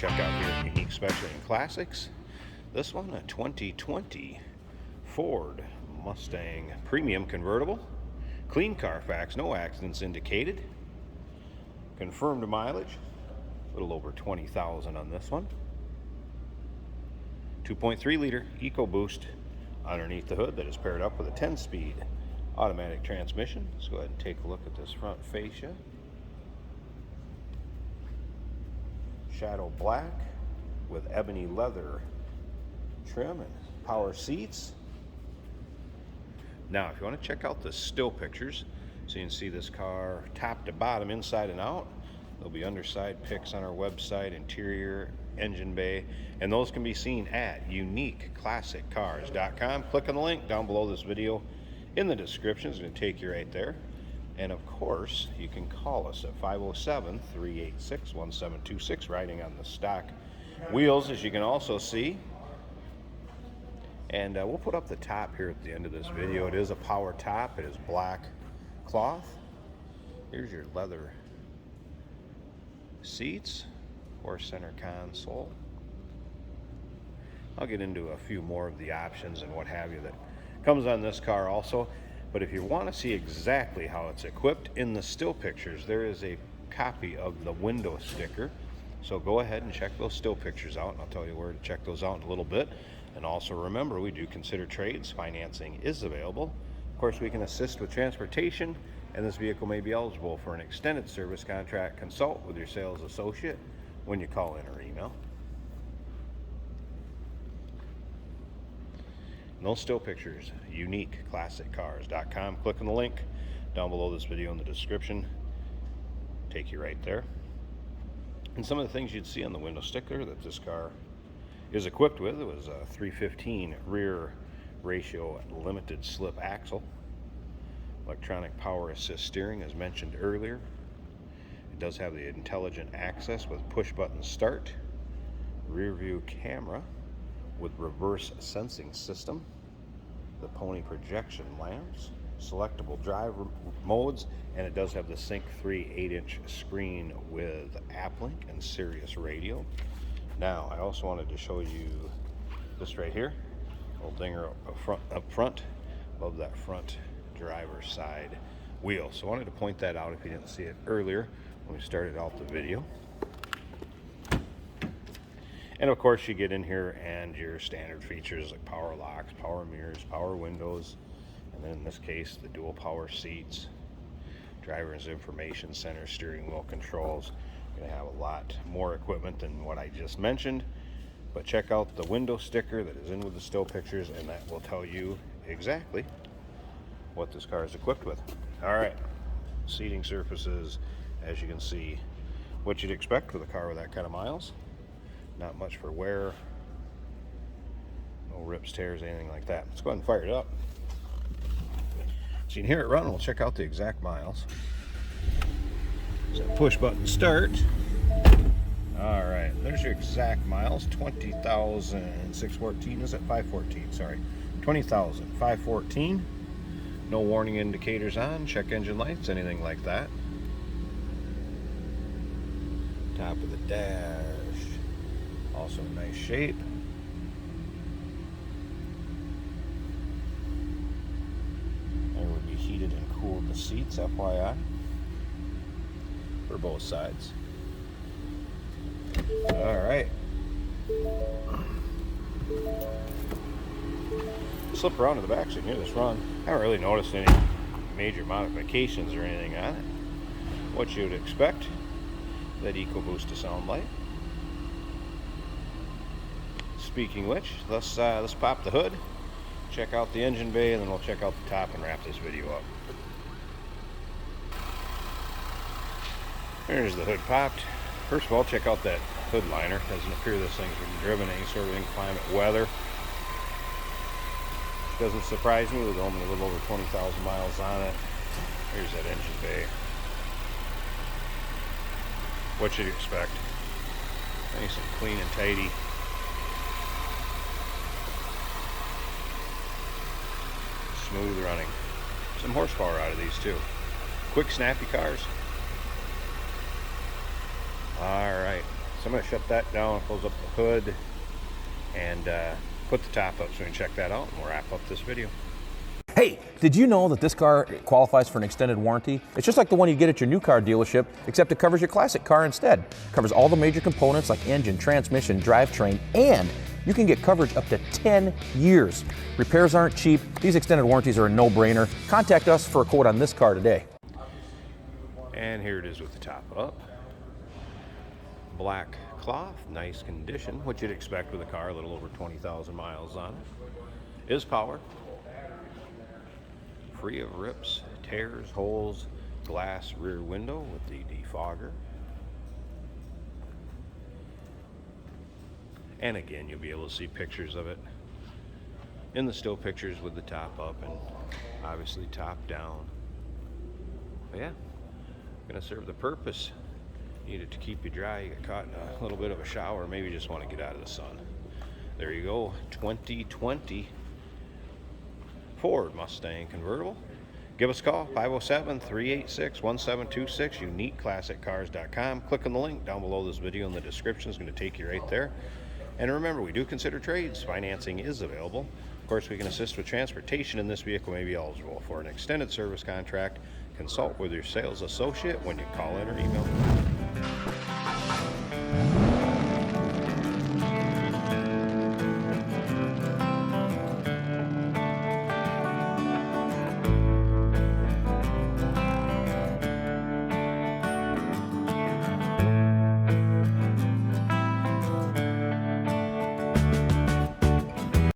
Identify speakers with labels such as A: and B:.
A: check out here at Unique Special and Classics. This one, a 2020 Ford Mustang Premium Convertible. Clean Carfax, no accidents indicated. Confirmed mileage, a little over 20,000 on this one. 2.3 liter EcoBoost underneath the hood that is paired up with a 10-speed automatic transmission. Let's go ahead and take a look at this front fascia. Shadow black with ebony leather trim and power seats. Now, if you want to check out the still pictures, so you can see this car top to bottom, inside and out, there'll be underside pics on our website, interior, engine bay, and those can be seen at uniqueclassiccars.com. Click on the link down below this video in the description. It's going to take you right there. And of course, you can call us at 507-386-1726, riding on the stock wheels, as you can also see. And we'll put up the top here at the end of this video. It is a power top. It is black cloth. Here's your leather seats or center console. I'll get into a few more of the options and what have you that comes on this car also. But if you want to see exactly how it's equipped, in the still pictures there is a copy of the window sticker. So go ahead and check those still pictures out, and I'll tell you where to check those out in a little bit. And also remember, we do consider trades. Financing is available. Of course, we can assist with transportation, and this vehicle may be eligible for an extended service contract. Consult with your sales associate when you call in or email. No still pictures, uniqueclassiccars.com. Click on the link down below this video in the description. Take you right there. And some of the things you'd see on the window sticker that this car is equipped with, it was a 315 rear ratio limited slip axle, electronic power assist steering as mentioned earlier. It does have the intelligent access with push button start, rear view camera with reverse sensing system, the pony projection lamps, selectable drive modes, and it does have the Sync 3 8-inch screen with AppLink and Sirius radio. Now, I also wanted to show you this right here, little dinger up front above that front driver's side wheel. So I wanted to point that out if you didn't see it earlier when we started out the video. And of course, you get in here and your standard features like power locks, power mirrors, power windows, and then in this case, the dual power seats, driver's information center, steering wheel controls. You're going to have a lot more equipment than what I just mentioned, but check out the window sticker that is in with the still pictures, and that will tell you exactly what this car is equipped with. All right, seating surfaces, as you can see, what you'd expect with a car with that kind of miles. Not much for wear, no rips, tears, anything like that. Let's go ahead and fire it up so you can hear it run. We'll check out the exact miles. So push button start. All right, there's your exact miles. 20,614. Is it 514? Sorry, 20,514. No warning indicators on. Check engine lights, anything like that. Top of the dash, also in nice shape. There would be heated and cooled the seats, FYI, for both sides. All right. Slip around to the back so you can hear this run. I haven't really noticed any major modifications or anything on it. What you would expect that EcoBoost to sound like. Speaking which, let's pop the hood, check out the engine bay, and then we'll check out the top and wrap this video up. There's the hood popped. First of all, check out that hood liner. Doesn't appear this thing's been driven any sort of inclement weather. Doesn't surprise me with only a little over 20,000 miles on it. Here's that engine bay. What should you expect? Nice and clean and tidy. Smooth running. Some horsepower out of these too. Quick, snappy cars. Alright, I'm going to shut that down, close up the hood, and put the top up so we can check that out, and we'll wrap up this video.
B: Hey, did you know that this car qualifies for an extended warranty? It's just like the one you get at your new car dealership, except it covers your classic car instead. It covers all the major components like engine, transmission, drivetrain, and you can get coverage up to 10 years. Repairs aren't cheap. These extended warranties are a no-brainer. Contact us for a quote on this car today.
A: And here it is with the top up. Black cloth, nice condition, what you'd expect with a car, a little over 20,000 miles on it. Is power. Free of rips, tears, holes, glass rear window with the defogger. And again, you'll be able to see pictures of it in the still pictures with the top up and obviously top down. But yeah, gonna serve the purpose. Need it to keep you dry. You got caught in a little bit of a shower, maybe you just want to get out of the sun. There you go, 2020 Ford Mustang convertible. Give us a call, 507-386-1726, uniqueclassiccars.com. Click on the link down below this video in the description. It's going to take you right there. And remember, we do consider trades. Financing is available. Of course, we can assist with transportation, and this vehicle may be eligible for an extended service contract. Consult with your sales associate when you call in or email.